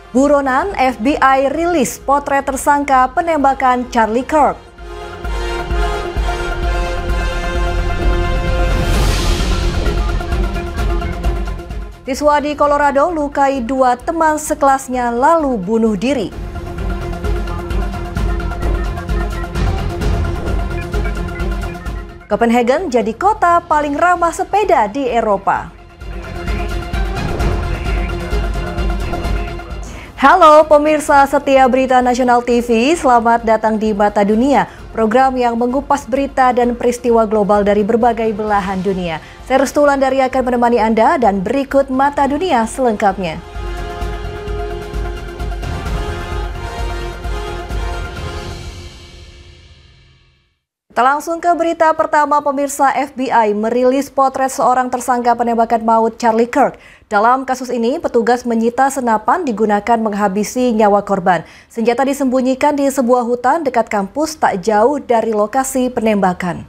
Buronan FBI rilis potret tersangka penembakan Charlie Kirk. Siswa di Colorado lukai 2 teman sekelasnya lalu bunuh diri. Copenhagen jadi kota paling ramah sepeda di Eropa. Halo pemirsa setia Berita Nasional TV, selamat datang di Mata Dunia, program yang mengupas berita dan peristiwa global dari berbagai belahan dunia. Saya Restu Wulandari akan menemani Anda dan berikut Mata Dunia selengkapnya. Kita langsung ke berita pertama pemirsa. FBI merilis potret seorang tersangka penembakan maut Charlie Kirk. Dalam kasus ini, petugas menyita senapan digunakan menghabisi nyawa korban. Senjata disembunyikan di sebuah hutan dekat kampus tak jauh dari lokasi penembakan.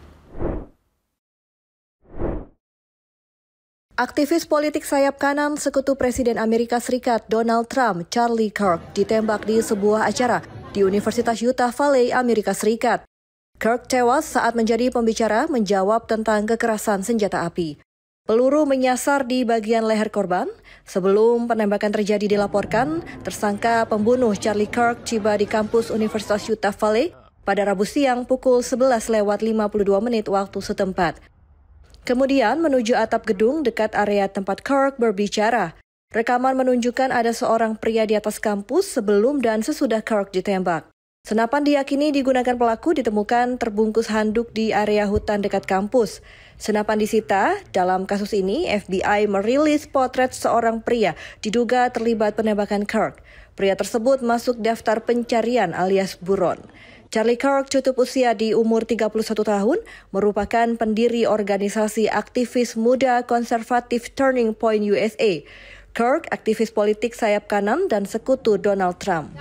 Aktivis politik sayap kanan sekutu Presiden Amerika Serikat Donald Trump, Charlie Kirk, ditembak di sebuah acara di Universitas Utah Valley, Amerika Serikat. Kirk tewas saat menjadi pembicara menjawab tentang kekerasan senjata api. Peluru menyasar di bagian leher korban. Sebelum penembakan terjadi dilaporkan, tersangka pembunuh Charlie Kirk tiba di kampus Universitas Utah Valley pada Rabu siang pukul 11:52 waktu setempat. Kemudian menuju atap gedung dekat area tempat Kirk berbicara. Rekaman menunjukkan ada seorang pria di atas kampus sebelum dan sesudah Kirk ditembak. Senapan diyakini digunakan pelaku ditemukan terbungkus handuk di area hutan dekat kampus. Senapan disita. Dalam kasus ini, FBI merilis potret seorang pria diduga terlibat penembakan Kirk. Pria tersebut masuk daftar pencarian alias buron. Charlie Kirk tutup usia di umur 31 tahun, merupakan pendiri organisasi aktivis muda konservatif Turning Point USA. Kirk, aktivis politik sayap kanan dan sekutu Donald Trump.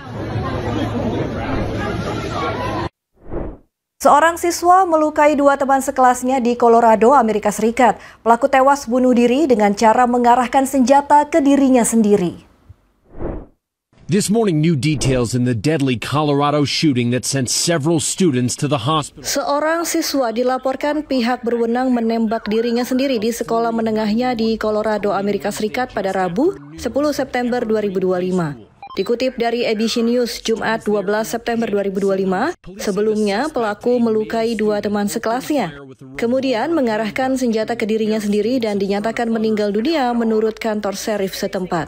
Seorang siswa melukai 2 teman sekelasnya di Colorado, Amerika Serikat. Pelaku tewas bunuh diri dengan cara mengarahkan senjata ke dirinya sendiri. This morning, new details in the deadly Colorado shooting that sent several students to the hospital. Seorang siswa dilaporkan pihak berwenang menembak dirinya sendiri di sekolah menengahnya di Colorado, Amerika Serikat pada Rabu, 10 September 2025. Dikutip dari ABC News Jumat 12 September 2025, sebelumnya pelaku melukai 2 teman sekelasnya. Kemudian mengarahkan senjata ke dirinya sendiri dan dinyatakan meninggal dunia menurut kantor serif setempat.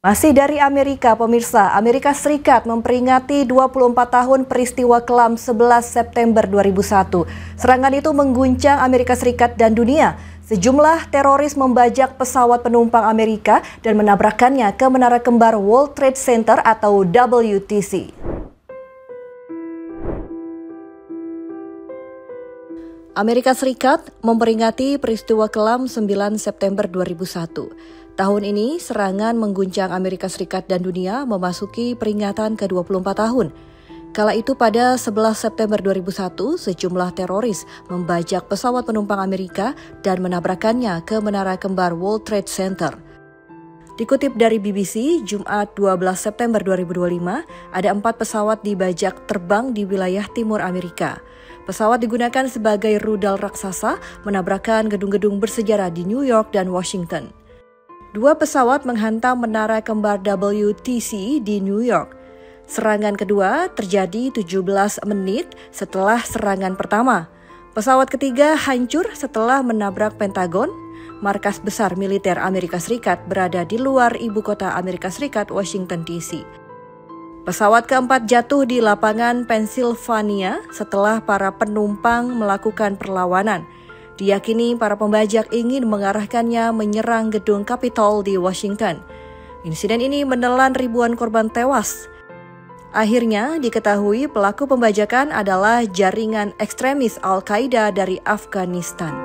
Masih dari Amerika, pemirsa. Amerika Serikat memperingati 24 tahun peristiwa kelam 11 September 2001. Serangan itu mengguncang Amerika Serikat dan dunia. Sejumlah teroris membajak pesawat penumpang Amerika dan menabrakkannya ke menara kembar World Trade Center atau WTC. Amerika Serikat memperingati peristiwa kelam 9 September 2001. Tahun ini, serangan mengguncang Amerika Serikat dan dunia memasuki peringatan ke-24 tahun. Kala itu pada 11 September 2001, sejumlah teroris membajak pesawat penumpang Amerika dan menabrakkannya ke menara kembar World Trade Center. Dikutip dari BBC, Jumat 12 September 2025, ada 4 pesawat dibajak terbang di wilayah timur Amerika. Pesawat digunakan sebagai rudal raksasa menabrakkan gedung-gedung bersejarah di New York dan Washington. 2 pesawat menghantam menara kembar WTC di New York. Serangan kedua terjadi 17 menit setelah serangan pertama. Pesawat ketiga hancur setelah menabrak Pentagon, markas besar militer Amerika Serikat berada di luar ibu kota Amerika Serikat, Washington DC. Pesawat keempat jatuh di lapangan Pennsylvania setelah para penumpang melakukan perlawanan. Diyakini para pembajak ingin mengarahkannya menyerang gedung Capitol di Washington. Insiden ini menelan ribuan korban tewas. Akhirnya diketahui pelaku pembajakan adalah jaringan ekstremis Al-Qaeda dari Afghanistan.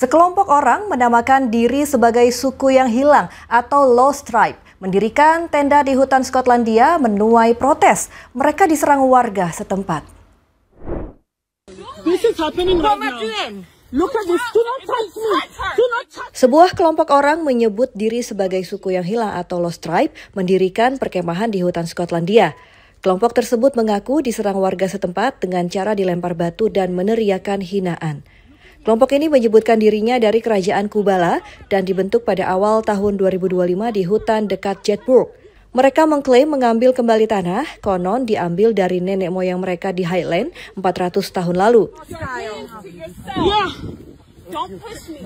Sekelompok orang menamakan diri sebagai suku yang hilang atau Lost Tribe, mendirikan tenda di hutan Skotlandia menuai protes. Mereka diserang warga setempat. This is happening right now. Look at this. Do not touch me. Do not touch. Sebuah kelompok orang menyebut diri sebagai suku yang hilang atau Lost Tribe mendirikan perkemahan di hutan Skotlandia. Kelompok tersebut mengaku diserang warga setempat dengan cara dilempar batu dan meneriakan hinaan. Kelompok ini menyebutkan dirinya dari kerajaan Kubala dan dibentuk pada awal tahun 2025 di hutan dekat Jedburgh. Mereka mengklaim mengambil kembali tanah, konon diambil dari nenek moyang mereka di Highland 400 tahun lalu. Yeah. Don't push me.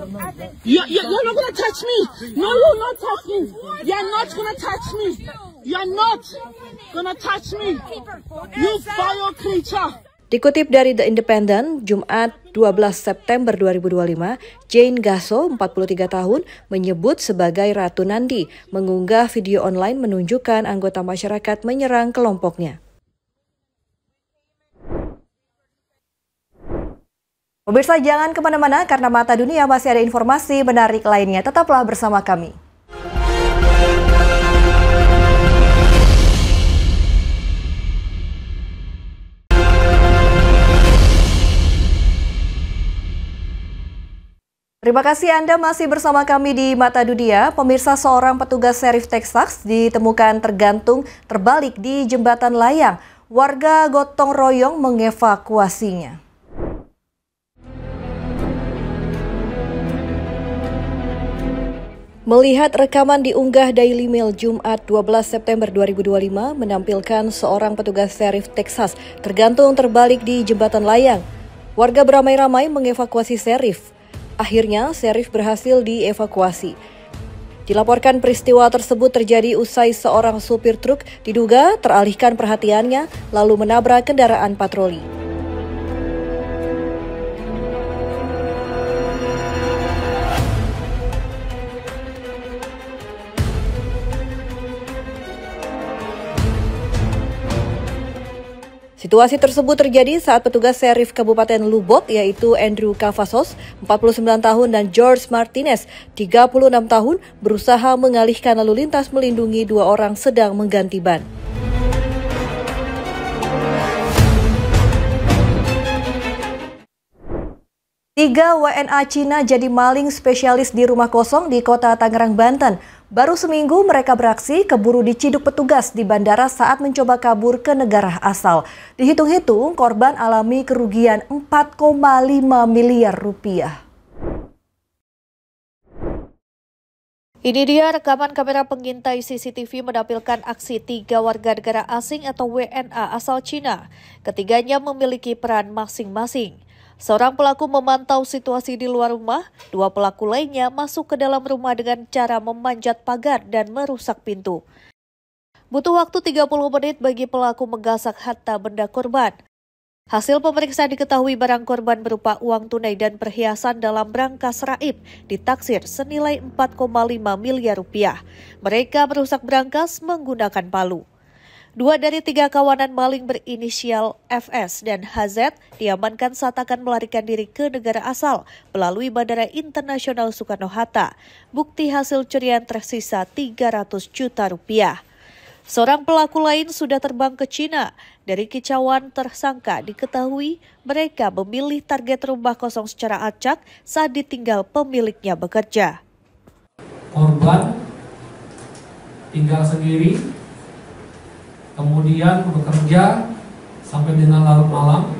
You're not gonna touch me. No, you're not touch me. You're not gonna touch me. You're not gonna touch me. You foul creature. Dikutip dari The Independent, Jumat 12 September 2025, Jane Gasso, 43 tahun, menyebut sebagai Ratu Nandi, mengunggah video online menunjukkan anggota masyarakat menyerang kelompoknya. Pemirsa, jangan kemana-mana karena Mata Dunia masih ada informasi menarik lainnya. Tetaplah bersama kami. Terima kasih Anda masih bersama kami di Mata Dunia. Pemirsa, seorang petugas serif Texas ditemukan tergantung terbalik di jembatan layang. Warga gotong royong mengevakuasinya. Melihat rekaman diunggah Daily Mail Jumat 12 September 2025 menampilkan seorang petugas serif Texas tergantung terbalik di jembatan layang. Warga beramai-ramai mengevakuasi serif. Akhirnya, serif berhasil dievakuasi. Dilaporkan peristiwa tersebut terjadi usai seorang supir truk diduga teralihkan perhatiannya lalu menabrak kendaraan patroli. Situasi tersebut terjadi saat petugas serif Kabupaten Lubbock yaitu Andrew Cavazos, 49 tahun dan George Martinez, 36 tahun berusaha mengalihkan lalu lintas melindungi dua orang sedang mengganti ban. Tiga WNA Cina jadi maling spesialis di rumah kosong di kota Tangerang, Banten. Baru seminggu mereka beraksi keburu diciduk petugas di bandara saat mencoba kabur ke negara asal. Dihitung-hitung, korban alami kerugian 4,5 miliar rupiah. Ini dia rekaman kamera pengintai CCTV menampilkan aksi tiga warga negara asing atau WNA asal Cina. Ketiganya memiliki peran masing-masing. Seorang pelaku memantau situasi di luar rumah, dua pelaku lainnya masuk ke dalam rumah dengan cara memanjat pagar dan merusak pintu. Butuh waktu 30 menit bagi pelaku menggasak harta benda korban. Hasil pemeriksaan diketahui barang korban berupa uang tunai dan perhiasan dalam berangkas raib ditaksir senilai 4,5 miliar rupiah. Mereka merusak berangkas menggunakan palu. 2 dari 3 kawanan maling berinisial FS dan HZ diamankan saat akan melarikan diri ke negara asal melalui Bandara Internasional Soekarno-Hatta. Bukti hasil curian tersisa 300 juta rupiah. Seorang pelaku lain sudah terbang ke Cina. Dari kicauan tersangka diketahui mereka memilih target rumah kosong secara acak saat ditinggal pemiliknya bekerja. Korban tinggal sendiri, kemudian bekerja sampai dengan larut malam,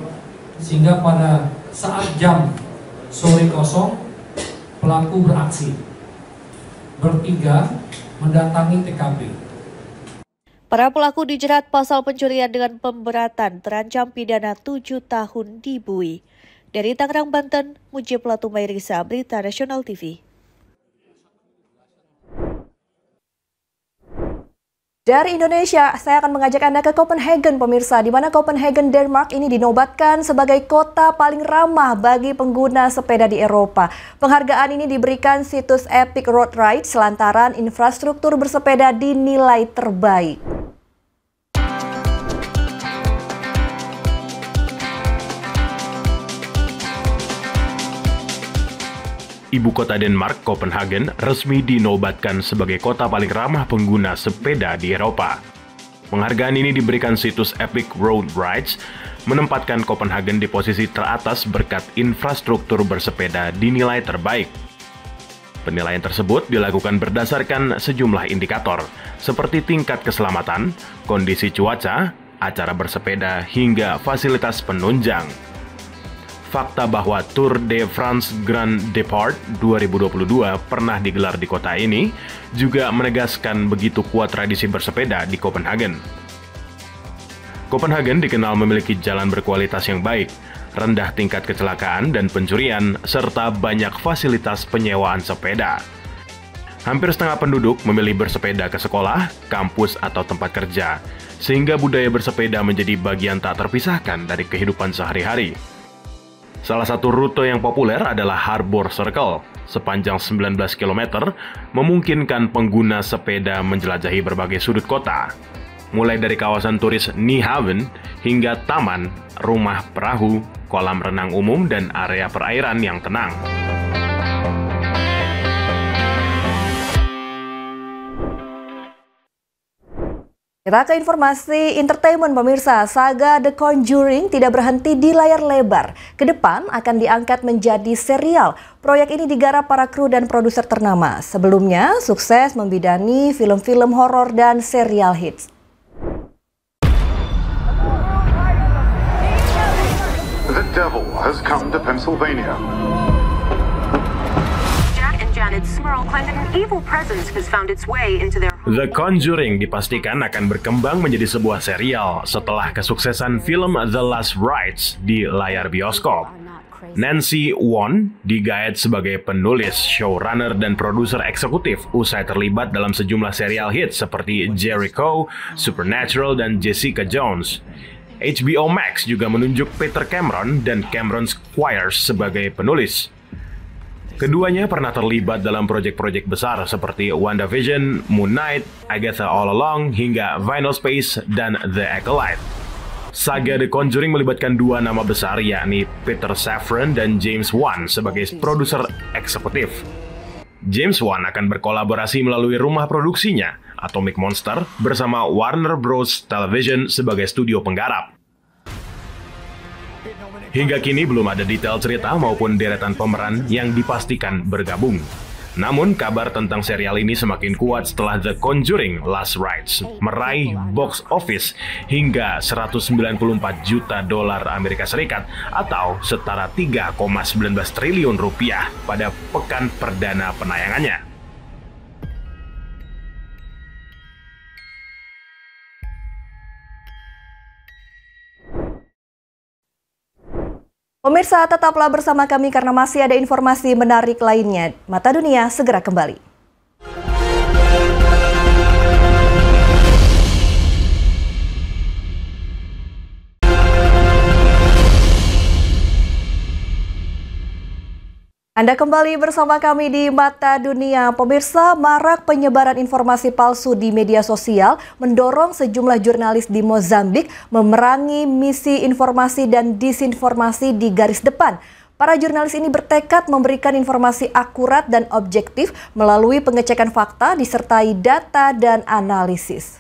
sehingga pada saat jam sore kosong, pelaku beraksi. Bertiga mendatangi TKP. Para pelaku dijerat pasal pencurian dengan pemberatan terancam pidana 7 tahun di Bui. Dari Tangerang, Banten, Mujib Latumairisa, Berita Nasional TV. Dari Indonesia, saya akan mengajak Anda ke Copenhagen, pemirsa, di mana Copenhagen, Denmark ini dinobatkan sebagai kota paling ramah bagi pengguna sepeda di Eropa. Penghargaan ini diberikan situs Epic Road Rides lantaran infrastruktur bersepeda dinilai terbaik. Ibu kota Denmark, Copenhagen, resmi dinobatkan sebagai kota paling ramah pengguna sepeda di Eropa. Penghargaan ini diberikan situs Epic Road Rides menempatkan Copenhagen di posisi teratas berkat infrastruktur bersepeda dinilai terbaik. Penilaian tersebut dilakukan berdasarkan sejumlah indikator, seperti tingkat keselamatan, kondisi cuaca, acara bersepeda, hingga fasilitas penunjang. Fakta bahwa Tour de France Grand Depart 2022 pernah digelar di kota ini juga menegaskan begitu kuat tradisi bersepeda di Copenhagen. Copenhagen dikenal memiliki jalan berkualitas yang baik, rendah tingkat kecelakaan dan pencurian, serta banyak fasilitas penyewaan sepeda. Hampir setengah penduduk memilih bersepeda ke sekolah, kampus, atau tempat kerja, sehingga budaya bersepeda menjadi bagian tak terpisahkan dari kehidupan sehari-hari. Salah satu rute yang populer adalah Harbour Circle, sepanjang 19 km, memungkinkan pengguna sepeda menjelajahi berbagai sudut kota, mulai dari kawasan turis Nyhavn hingga taman, rumah perahu, kolam renang umum, dan area perairan yang tenang. Kita ke informasi entertainment pemirsa. Saga The Conjuring tidak berhenti di layar lebar. Ke depan akan diangkat menjadi serial. Proyek ini digarap para kru dan produser ternama. Sebelumnya sukses membidani film-film horor dan serial hits. The devil has come to Pennsylvania. The Conjuring dipastikan akan berkembang menjadi sebuah serial setelah kesuksesan film The Last Rites di layar bioskop. Nancy Won digaet sebagai penulis, showrunner, dan produser eksekutif usai terlibat dalam sejumlah serial hits seperti Jericho, Supernatural, dan Jessica Jones. HBO Max juga menunjuk Peter Cameron dan Cameron Squires sebagai penulis. Keduanya pernah terlibat dalam proyek-proyek besar seperti WandaVision, Moon Knight, Agatha All Along, hingga Vinyl Space dan The Acolyte. Saga The Conjuring melibatkan dua nama besar, yakni Peter Safran dan James Wan sebagai produser eksekutif. James Wan akan berkolaborasi melalui rumah produksinya, Atomic Monster, bersama Warner Bros. Television sebagai studio penggarap. Hingga kini belum ada detail cerita maupun deretan pemeran yang dipastikan bergabung. Namun kabar tentang serial ini semakin kuat setelah The Conjuring Last Rites meraih box office hingga $194 juta Amerika Serikat atau setara 3,19 triliun rupiah pada pekan perdana penayangannya. Pemirsa, tetaplah bersama kami karena masih ada informasi menarik lainnya. Mata Dunia segera kembali. Anda kembali bersama kami di Mata Dunia. Pemirsa, marak penyebaran informasi palsu di media sosial mendorong sejumlah jurnalis di Mozambik memerangi misi informasi dan disinformasi di garis depan. Para jurnalis ini bertekad memberikan informasi akurat dan objektif melalui pengecekan fakta disertai data dan analisis.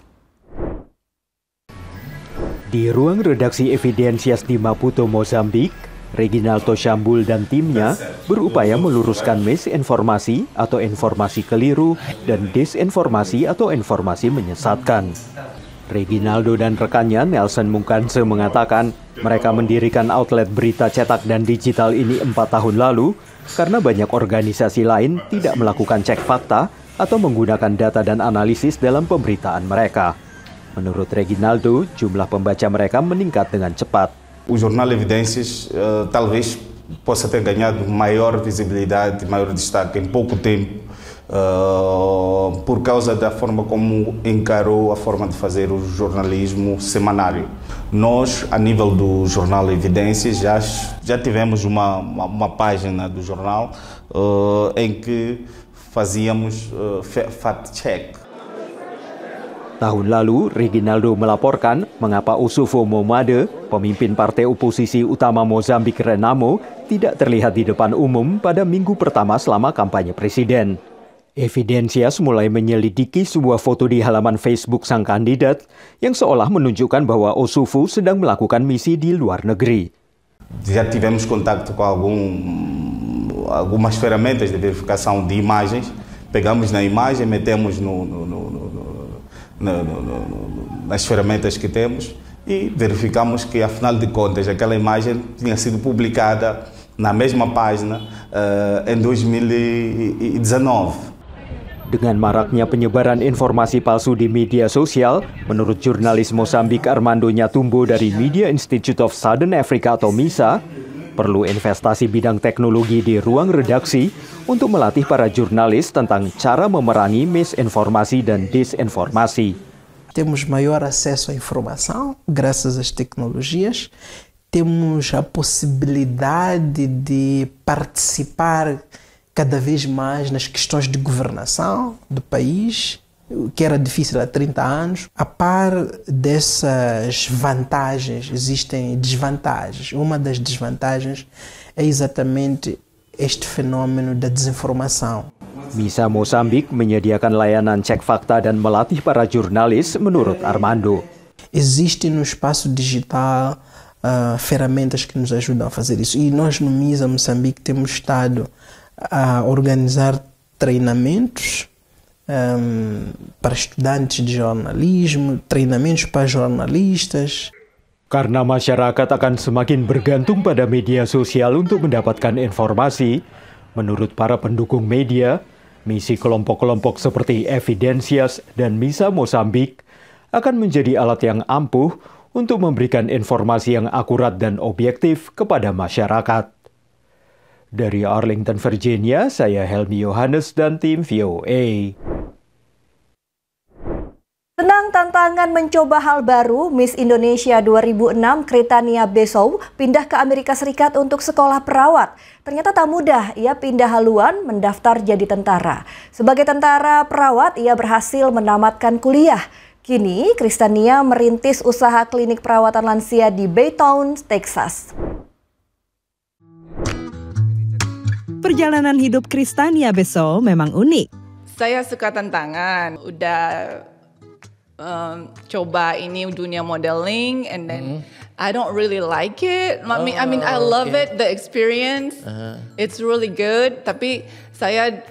Di ruang redaksi Evidensias di Maputo, Mozambik, Reginaldo Shambul dan timnya berupaya meluruskan misinformasi atau informasi keliru dan disinformasi atau informasi menyesatkan. Reginaldo dan rekannya Nelson Mungkanse mengatakan mereka mendirikan outlet berita cetak dan digital ini 4 tahun lalu karena banyak organisasi lain tidak melakukan cek fakta atau menggunakan data dan analisis dalam pemberitaan mereka. Menurut Reginaldo, jumlah pembaca mereka meningkat dengan cepat. O jornal Evidências talvez possa ter ganhado maior visibilidade, maior destaque em pouco tempo, por causa da forma como encarou a forma de fazer o jornalismo semanário. Nós, a nível do jornal Evidências, já tivemos uma página do jornal em que fazíamos fact-check. Tahun lalu, Reginaldo melaporkan mengapa Ossufo Momade, pemimpin partai oposisi utama Mozambik Renamo, tidak terlihat di depan umum pada minggu pertama selama kampanye presiden. Evidensias mulai menyelidiki sebuah foto di halaman Facebook sang kandidat yang seolah menunjukkan bahwa Osufu sedang melakukan misi di luar negeri. Já tivemos contato com algumas ferramentas de verificação de imagens. Pegamos na imagem, metemos nas ferramentas que temos e verificamos que, afinal de contas, aquela imagem tinha sido publicada na mesma página em 2019. Dengan maraknya penyebaran informasi palsu di media sosial, menurut jurnalis Mosambik Armando Nyatumbo dari Media Institute of Southern Africa atau MISA, perlu investasi bidang teknologi di ruang redaksi untuk melatih para jurnalis tentang cara memerangi misinformasi dan disinformasi. Temos maior acesso à informação graças às tecnologias, temos a possibilidade de participar cada vez mais nas questões de governação do país, o que era difícil há 30 anos. A par dessas vantagens, existem desvantagens. Uma das desvantagens é exatamente este fenômeno da desinformação. MISA Mosambik menyediakan layanan cek fakta dan melatih para jurnalis menurut Armando. Existe no espaço digital ferramentas que nos ajudam a fazer isso. E nós no MISA Moçambique temos estado a organizar treinamentos para estudantes de jornalismo, treinamentos para jornalistas. Karena masyarakat akan semakin bergantung pada media sosial untuk mendapatkan informasi, menurut para pendukung media, misi kelompok-kelompok seperti Evidensias dan MISA Mosambik akan menjadi alat yang ampuh untuk memberikan informasi yang akurat dan objektif kepada masyarakat. Dari Arlington, Virginia, saya Helmi Yohanes dan tim VOA. Senang tantangan mencoba hal baru, Miss Indonesia 2006 Kritania Bessow pindah ke Amerika Serikat untuk sekolah perawat. Ternyata tak mudah, ia pindah haluan mendaftar jadi tentara. Sebagai tentara perawat, ia berhasil menamatkan kuliah. Kini, Kritania merintis usaha klinik perawatan lansia di Baytown, Texas. Perjalanan hidup Kritania Bessow memang unik. Saya suka tantangan, udah coba ini dunia modeling, and then I don't really like it. I mean, I love it, the experience. It's really good. Tapi saya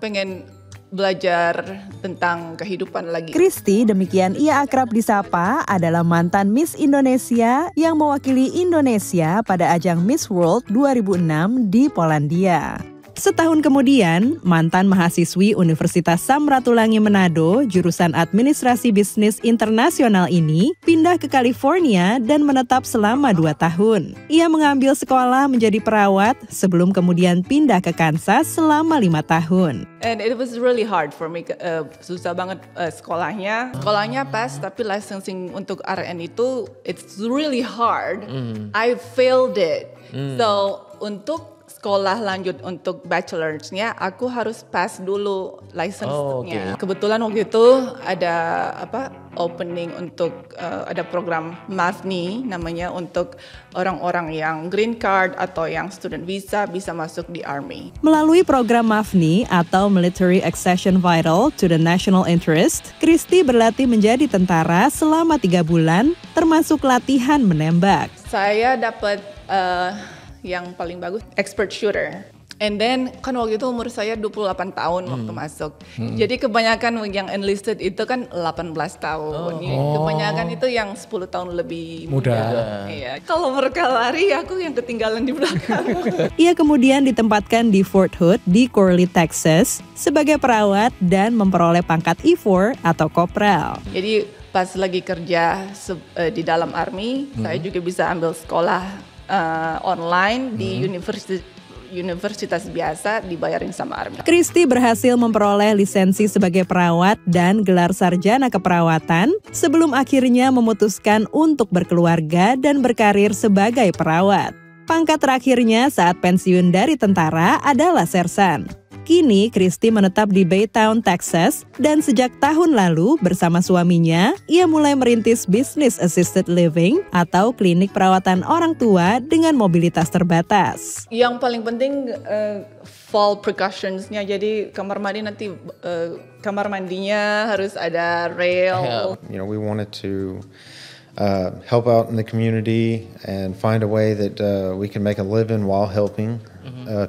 pengen belajar tentang kehidupan lagi. Kristi, demikian ia akrab disapa, adalah mantan Miss Indonesia yang mewakili Indonesia pada ajang Miss World 2006 di Polandia. Setahun kemudian, mantan mahasiswi Universitas Samratulangi Manado, jurusan Administrasi Bisnis Internasional ini, pindah ke California dan menetap selama 2 tahun. Ia mengambil sekolah menjadi perawat sebelum kemudian pindah ke Kansas selama 5 tahun. And it was really hard for me, susah banget sekolahnya. Sekolahnya pas, tapi licensing untuk RN itu, it's really hard. I failed it. So, untuk sekolah lanjut untuk bachelor's-nya, aku harus pass dulu license-nya. Kebetulan waktu itu ada opening untuk ada program MAFNI namanya, untuk orang-orang yang green card atau yang student visa bisa masuk di Army. Melalui program MAFNI atau Military Accession Vital to the National Interest, Kristi berlatih menjadi tentara selama 3 bulan, termasuk latihan menembak. Saya dapat yang paling bagus, expert shooter. And then, kan waktu itu umur saya 28 tahun waktu masuk. Jadi kebanyakan yang enlisted itu kan 18 tahun. Kebanyakan itu yang 10 tahun lebih muda. Iya. Kalau mereka lari, aku yang ketinggalan di belakang. Ia kemudian ditempatkan di Fort Hood di Corley, Texas, sebagai perawat dan memperoleh pangkat E4 atau kopral. Jadi pas lagi kerja di dalam Army, saya juga bisa ambil sekolah online di universitas biasa, dibayarin sama Army. Kristi berhasil memperoleh lisensi sebagai perawat dan gelar sarjana keperawatan sebelum akhirnya memutuskan untuk berkeluarga dan berkarir sebagai perawat. Pangkat terakhirnya saat pensiun dari tentara adalah sersan. Kini Christy menetap di Baytown, Texas, dan sejak tahun lalu bersama suaminya, ia mulai merintis bisnis assisted living atau klinik perawatan orang tua dengan mobilitas terbatas. Yang paling penting fall precautions-nya, jadi kamar mandi nanti kamar mandinya harus ada rail. You know, we wanted to help out in the community and find a way that we can make a living while helping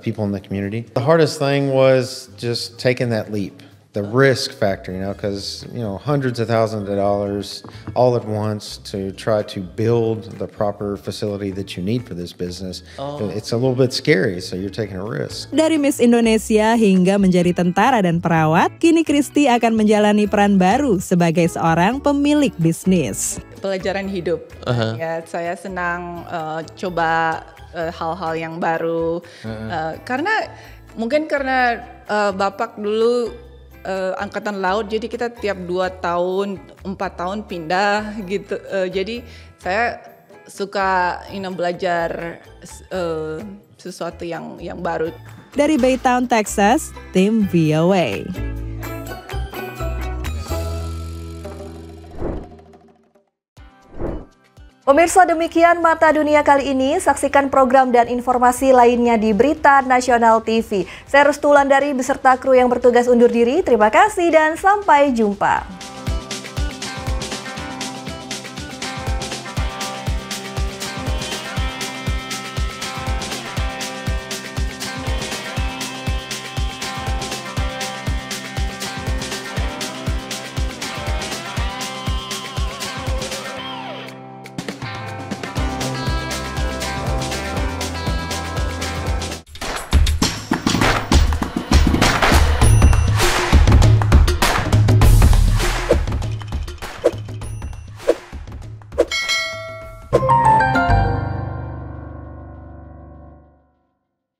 people in the community. The hardest thing was just taking that leap, the risk factor, because, hundreds of thousands of dollars all at once to try to build the proper facility that you need for this business. It's a little bit scary, so you're taking a risk. Dari Miss Indonesia hingga menjadi tentara dan perawat, kini Christy akan menjalani peran baru sebagai seorang pemilik bisnis. Pelajaran hidup. Ya, saya senang coba hal-hal yang baru. Karena Bapak dulu angkatan laut, jadi kita tiap 2 tahun, 4 tahun pindah gitu. Jadi saya suka belajar sesuatu yang baru. Dari Baytown, Texas, tim VOA. Pemirsa, demikian Mata Dunia kali ini. Saksikan program dan informasi lainnya di Berita Nasional TV. Saya Restu Wulandari beserta kru yang bertugas undur diri. Terima kasih dan sampai jumpa.